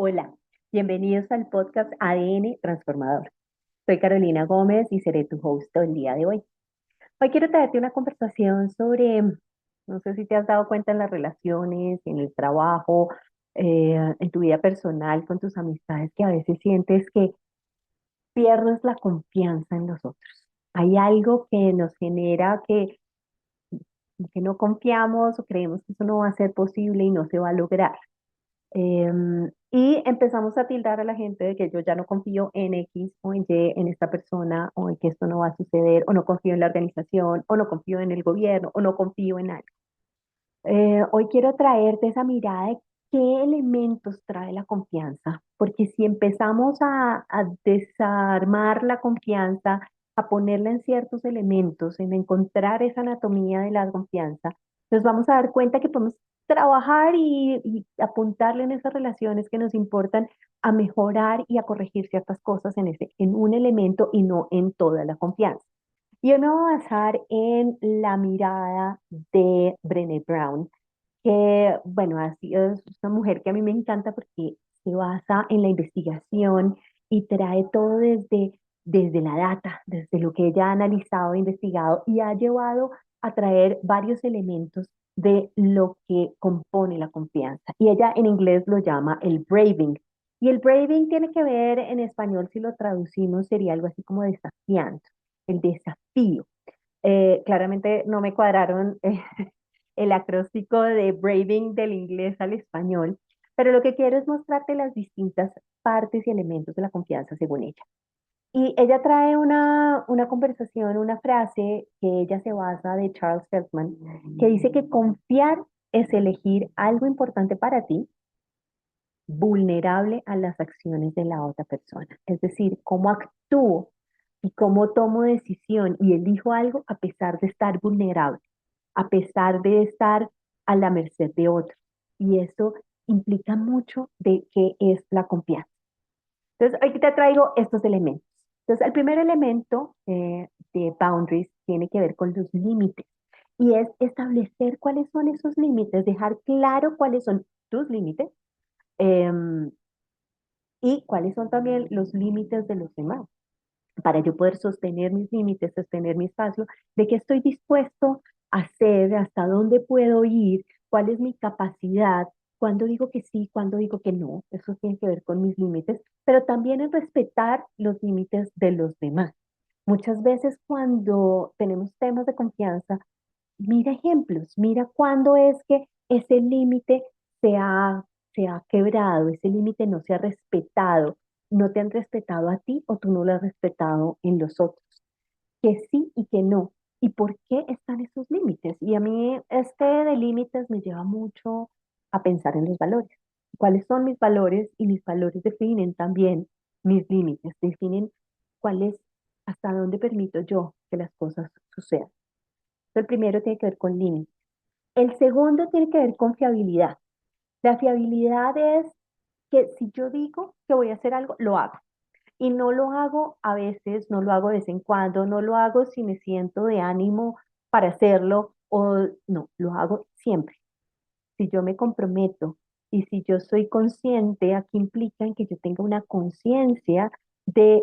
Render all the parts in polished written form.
Hola, bienvenidos al podcast ADN Transformador. Soy Carolina Gómez y seré tu host el día de hoy. Hoy quiero traerte una conversación sobre, no sé si te has dado cuenta en las relaciones, en el trabajo, en tu vida personal, con tus amistades, que a veces sientes que pierdes la confianza en los otros. Hay algo que nos genera que no confiamos o creemos que eso no va a ser posible y no se va a lograr. Y empezamos a tildar a la gente de que yo ya no confío en X o en Y, en esta persona, o en que esto no va a suceder, o no confío en la organización, o no confío en el gobierno, o no confío en algo. Hoy quiero traerte esa mirada de qué elementos trae la confianza, porque si empezamos a desarmar la confianza, a ponerla en ciertos elementos, en encontrar esa anatomía de la confianza, nos vamos a dar cuenta que podemos trabajar y apuntarle en esas relaciones que nos importan a mejorar y a corregir ciertas cosas en un elemento y no en toda la confianza. Y hoy me voy a basar en la mirada de Brené Brown, que, bueno, así es una mujer que a mí me encanta porque se basa en la investigación y trae todo desde la data, desde lo que ella ha analizado e investigado y ha llevado a traer varios elementos de lo que compone la confianza. Y ella en inglés lo llama el braving. Y el braving tiene que ver en español, si lo traducimos, sería algo así como desafiando, el desafío. Claramente no me cuadraron el acróstico de braving del inglés al español, pero lo que quiero es mostrarte las distintas partes y elementos de la confianza según ella. Y ella trae una conversación, una frase que ella se basa de Charles Feldman, que dice que confiar es elegir algo importante para ti, vulnerable a las acciones de la otra persona. Es decir, cómo actúo y cómo tomo decisión y elijo algo a pesar de estar vulnerable, a pesar de estar a la merced de otro. Y eso implica mucho de qué es la confianza. Entonces, aquí te traigo estos elementos. Entonces, el primer elemento de boundaries tiene que ver con los límites y es establecer cuáles son esos límites, dejar claro cuáles son tus límites em, y cuáles son también los límites de los demás, para yo poder sostener mis límites, sostener mi espacio, de qué estoy dispuesto a hacer, hasta dónde puedo ir, cuál es mi capacidad, cuándo digo que sí, cuándo digo que no, eso tiene que ver con mis límites, pero también en respetar los límites de los demás. Muchas veces cuando tenemos temas de confianza, mira ejemplos, mira cuándo es que ese límite se ha, se ha quebrado, ese límite no se ha respetado, no te han respetado a ti o tú no lo has respetado en los otros, que sí y que no. ¿Y por qué están esos límites? Y a mí este de límites me lleva mucho a pensar en los valores. ¿Cuáles son mis valores? Y mis valores definen también mis límites, definen cuál es, hasta dónde permito yo que las cosas sucedan. El primero tiene que ver con límites. El segundo tiene que ver con fiabilidad. La fiabilidad es que si yo digo que voy a hacer algo, lo hago. Y no lo hago a veces, no lo hago de vez en cuando, no lo hago si me siento de ánimo para hacerlo o no, lo hago siempre. Si yo me comprometo y si yo soy consciente, aquí implica en que yo tenga una conciencia de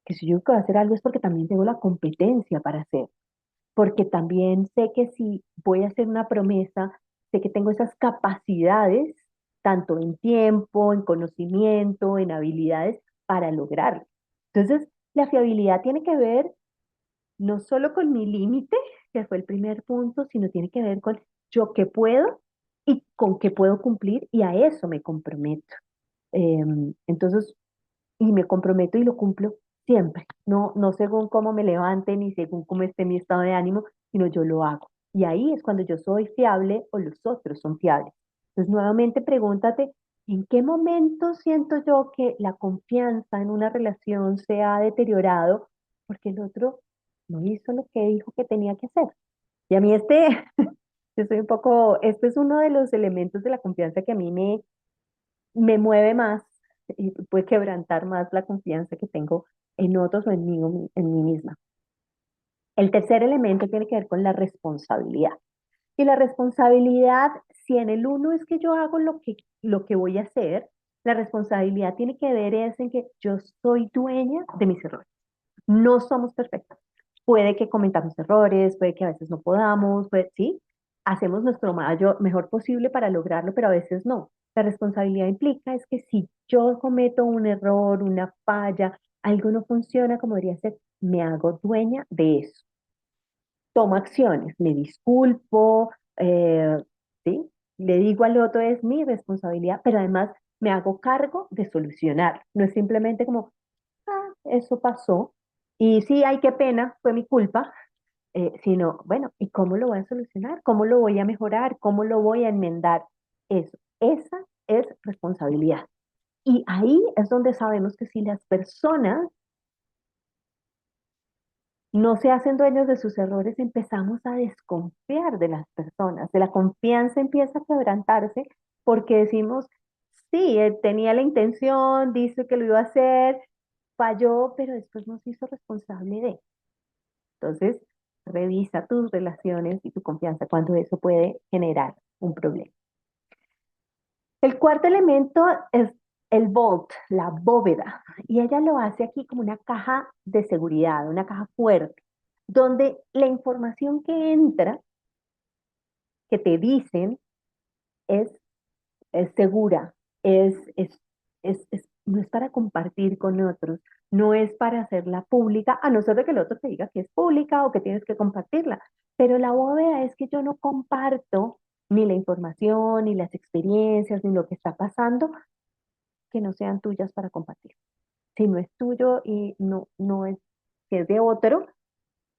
que si yo digo que voy a hacer algo es porque también tengo la competencia para hacerlo, porque también sé que si voy a hacer una promesa, sé que tengo esas capacidades, tanto en tiempo, en conocimiento, en habilidades, para lograrlo. Entonces, la fiabilidad tiene que ver no solo con mi límite, que fue el primer punto, sino tiene que ver con yo qué puedo y con qué puedo cumplir y a eso me comprometo. Entonces, y me comprometo y lo cumplo siempre, no según cómo me levante ni según cómo esté mi estado de ánimo, sino yo lo hago. Y ahí es cuando yo soy fiable o los otros son fiables. Entonces, nuevamente pregúntate, ¿en qué momento siento yo que la confianza en una relación se ha deteriorado porque el otro no hizo lo que dijo que tenía que hacer? Y a mí yo soy un poco, este es uno de los elementos de la confianza que a mí me mueve más y puede quebrantar más la confianza que tengo en otros o en mí misma. El tercer elemento tiene que ver con la responsabilidad. Y la responsabilidad, si en el uno es que yo hago lo que voy a hacer, La responsabilidad tiene que ver es en que yo soy dueña de mis errores. No somos perfectos. Puede que cometamos errores, puede que a veces no podamos, sí, hacemos nuestro mejor posible para lograrlo, pero a veces no. La responsabilidad implica es que si yo cometo un error, una falla, algo no funciona como debería ser, me hago dueña de eso. Tomo acciones, me disculpo, ¿sí? Le digo al otro es mi responsabilidad, pero además me hago cargo de solucionar. No es simplemente como, ah, eso pasó y sí, ay, qué pena, fue mi culpa, sino, bueno, ¿y cómo lo voy a solucionar? ¿Cómo lo voy a mejorar? ¿Cómo lo voy a enmendar? Eso, esa es responsabilidad. Y ahí es donde sabemos que si las personas no se hacen dueños de sus errores, empezamos a desconfiar de las personas, de la confianza empieza a quebrantarse porque decimos, sí, tenía la intención, dice que lo iba a hacer, falló, pero después nos hizo responsable de. Entonces, revisa tus relaciones y tu confianza cuando eso puede generar un problema. El cuarto elemento es el vault, la bóveda, y ella lo hace aquí como una caja de seguridad, una caja fuerte, donde la información que entra, que te dicen, es, es segura, no es para compartir con otros, no es para hacerla pública, a no ser de que el otro te diga que es pública o que tienes que compartirla. Pero la bóveda es que yo no comparto ni la información, ni las experiencias, ni lo que está pasando que no sean tuyas para compartir. Si no es tuyo y no es, que es de otro,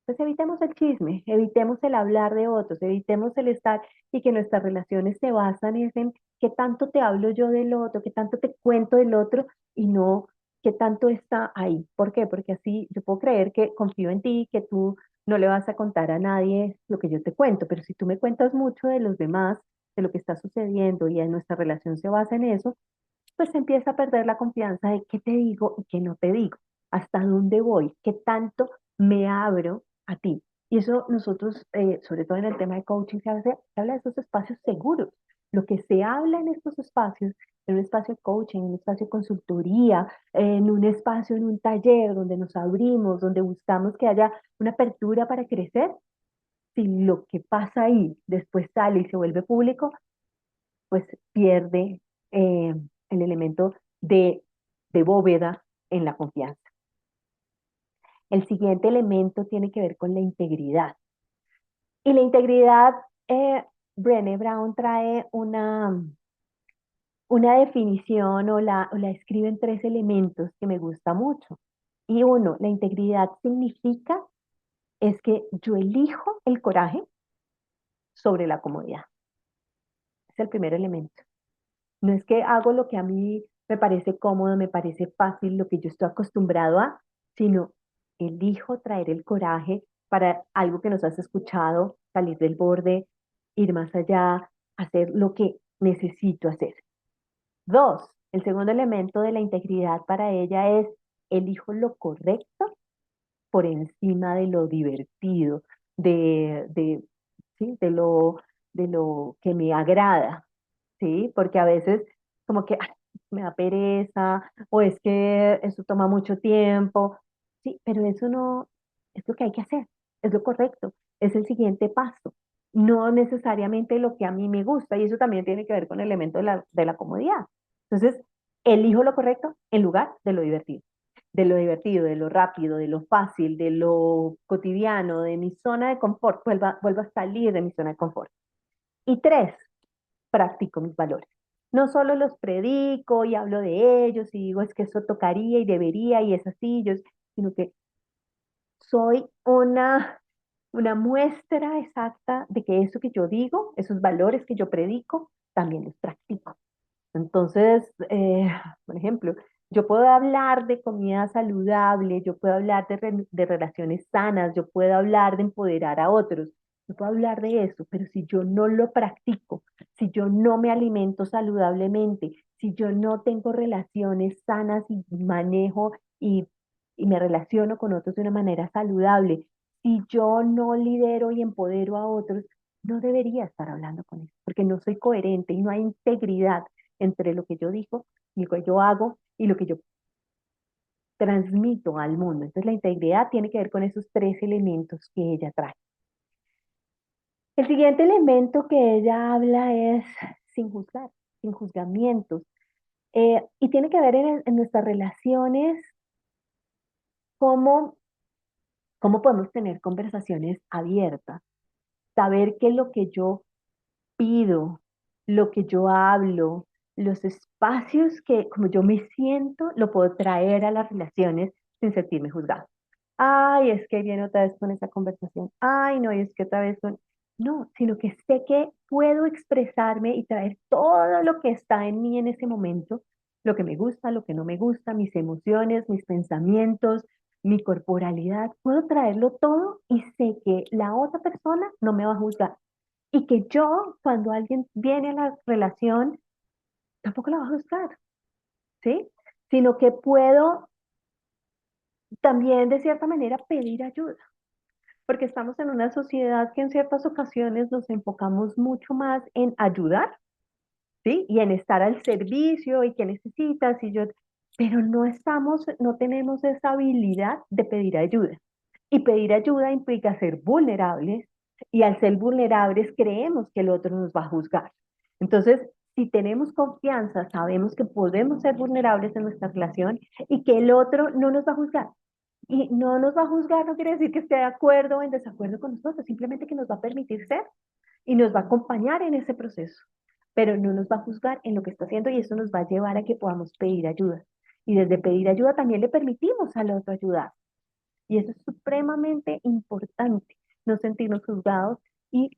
pues evitemos el chisme, evitemos el hablar de otros, evitemos el estar y que nuestras relaciones se basan en qué tanto te hablo yo del otro, qué tanto te cuento del otro y no qué tanto está ahí. ¿Por qué? Porque así yo puedo creer que confío en ti, que tú no le vas a contar a nadie lo que yo te cuento, pero si tú me cuentas mucho de los demás, de lo que está sucediendo y nuestra relación se basa en eso, pues se empieza a perder la confianza de qué te digo y qué no te digo, hasta dónde voy, qué tanto me abro a ti. Y eso nosotros, sobre todo en el tema de coaching, se habla de esos espacios seguros. Lo que se habla en estos espacios, en un espacio de coaching, en un espacio de consultoría, en un espacio, en un taller donde nos abrimos, donde buscamos que haya una apertura para crecer, si lo que pasa ahí después sale y se vuelve público, pues pierde eh, el elemento de bóveda en la confianza. El siguiente elemento tiene que ver con la integridad. Y la integridad, Brené Brown trae una definición o la escribe en tres elementos que me gusta mucho. Y uno, la integridad significa es que yo elijo el coraje sobre la comodidad. Es el primer elemento. No es que hago lo que a mí me parece cómodo, me parece fácil, lo que yo estoy acostumbrado a, sino elijo traer el coraje para algo que nos has escuchado, salir del borde, ir más allá, hacer lo que necesito hacer. Dos, el segundo elemento de la integridad para ella es elijo lo correcto por encima de lo divertido, ¿sí? de lo que me agrada. ¿Sí? Porque a veces como que "Ay, me da pereza o es que eso toma mucho tiempo, sí, pero eso no es lo que hay que hacer, es lo correcto, es el siguiente paso, no necesariamente lo que a mí me gusta y eso también tiene que ver con el elemento de la comodidad. Entonces, elijo lo correcto en lugar de lo rápido, de lo fácil, de lo cotidiano, de mi zona de confort, vuelvo a salir de mi zona de confort. Y tres, practico mis valores. No solo los predico y hablo de ellos y digo es que eso tocaría y debería y es así, sino que soy una muestra exacta de que eso que yo digo, esos valores que yo predico, también los practico. Entonces, por ejemplo, yo puedo hablar de comida saludable, yo puedo hablar de relaciones sanas, yo puedo hablar de empoderar a otros, yo puedo hablar de eso, pero si yo no lo practico, si yo no me alimento saludablemente, si yo no tengo relaciones sanas y manejo y me relaciono con otros de una manera saludable, si yo no lidero y empodero a otros, no debería estar hablando con eso, porque no soy coherente y no hay integridad entre lo que yo digo y lo que yo hago y lo que yo transmito al mundo. Entonces la integridad tiene que ver con esos tres elementos que ella trae. El siguiente elemento que ella habla es sin juzgar, sin juzgamientos. Y tiene que ver en nuestras relaciones, cómo, cómo podemos tener conversaciones abiertas, saber qué es lo que yo pido, lo que yo hablo, los espacios que como yo me siento, lo puedo traer a las relaciones sin sentirme juzgada. Ay, es que viene otra vez con esa conversación. Ay, no, y es que otra vez con... No, sino que sé que puedo expresarme y traer todo lo que está en mí en ese momento, lo que me gusta, lo que no me gusta, mis emociones, mis pensamientos, mi corporalidad. Puedo traerlo todo y sé que la otra persona no me va a juzgar. Y que yo, cuando alguien viene a la relación, tampoco la va a juzgar, ¿sí? Sino que puedo también, de cierta manera, pedir ayuda, porque estamos en una sociedad que en ciertas ocasiones nos enfocamos mucho más en ayudar, ¿sí? Y en estar al servicio y qué necesitas y yo, pero no estamos, no tenemos esa habilidad de pedir ayuda. Y pedir ayuda implica ser vulnerables y al ser vulnerables creemos que el otro nos va a juzgar. Entonces, si tenemos confianza, sabemos que podemos ser vulnerables en nuestra relación y que el otro no nos va a juzgar. Y no nos va a juzgar no quiere decir que esté de acuerdo o en desacuerdo con nosotros, simplemente que nos va a permitir ser y nos va a acompañar en ese proceso, pero no nos va a juzgar en lo que está haciendo y eso nos va a llevar a que podamos pedir ayuda. Y desde pedir ayuda también le permitimos al otro ayudar. Y eso es supremamente importante, no sentirnos juzgados. Y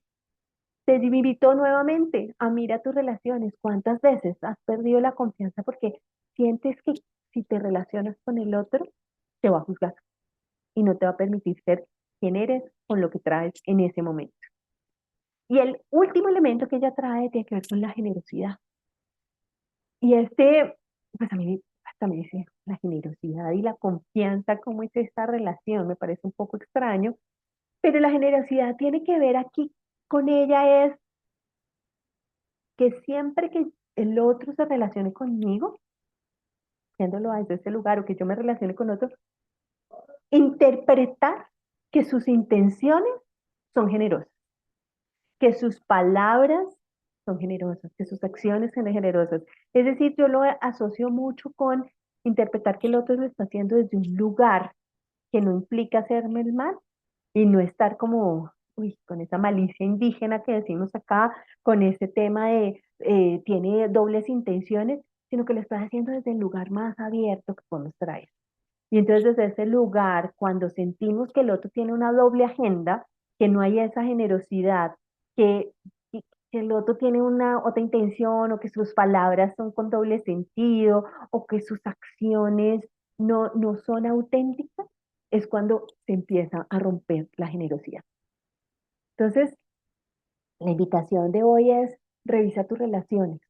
te invito nuevamente a mirar tus relaciones. ¿Cuántas veces has perdido la confianza porque sientes que si te relacionas con el otro, te va a juzgar y no te va a permitir ser quien eres con lo que traes en ese momento? Y el último elemento que ella trae tiene que ver con la generosidad. Y pues a mí hasta me dice, la generosidad y la confianza, ¿cómo es esta relación? Me parece un poco extraño, pero la generosidad tiene que ver aquí con ella es que siempre que el otro se relacione conmigo, viéndolo desde ese lugar o que yo me relacione con otro, interpretar que sus intenciones son generosas, que sus palabras son generosas, que sus acciones son generosas. Es decir, yo lo asocio mucho con interpretar que el otro lo está haciendo desde un lugar que no implica hacerme el mal y no estar como, uy, con esa malicia indígena que decimos acá, con ese tema de tiene dobles intenciones, sino que lo está haciendo desde el lugar más abierto que podemos traer. Y entonces desde ese lugar, cuando sentimos que el otro tiene una doble agenda, que no hay esa generosidad, que, que el otro tiene una otra intención o que sus palabras son con doble sentido o que sus acciones no son auténticas, es cuando se empieza a romper la generosidad. Entonces, la invitación de hoy es revisa tus relaciones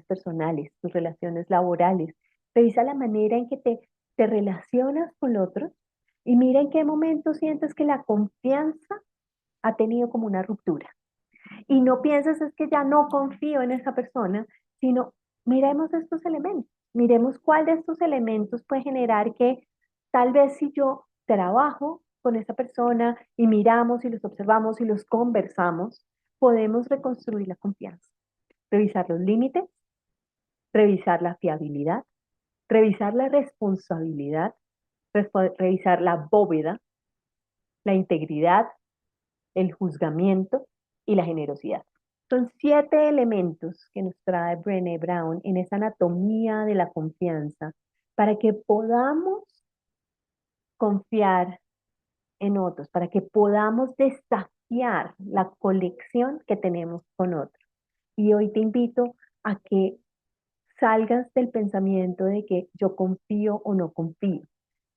personales, tus relaciones laborales, revisa la manera en que te relacionas con otros y mira en qué momento sientes que la confianza ha tenido como una ruptura. Y no pienses es que ya no confío en esa persona, sino miremos estos elementos, miremos cuál de estos elementos puede generar que tal vez si yo trabajo con esa persona y miramos y los observamos y los conversamos, podemos reconstruir la confianza, revisar los límites, revisar la fiabilidad, revisar la responsabilidad, revisar la bóveda, la integridad, el juzgamiento y la generosidad. Son 7 elementos que nos trae Brené Brown en esa anatomía de la confianza para que podamos confiar en otros, para que podamos desafiar la conexión que tenemos con otros. Y hoy te invito a que salgas del pensamiento de que yo confío o no confío,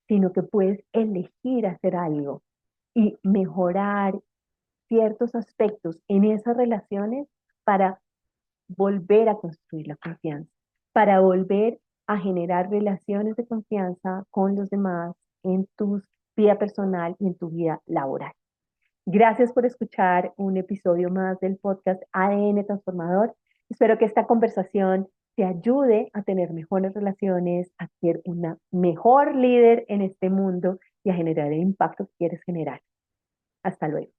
sino que puedes elegir hacer algo y mejorar ciertos aspectos en esas relaciones para volver a construir la confianza, para volver a generar relaciones de confianza con los demás en tu vida personal y en tu vida laboral. Gracias por escuchar un episodio más del podcast ADN Transformador. Espero que esta conversación te ayude a tener mejores relaciones, a ser una mejor líder en este mundo y a generar el impacto que quieres generar. Hasta luego.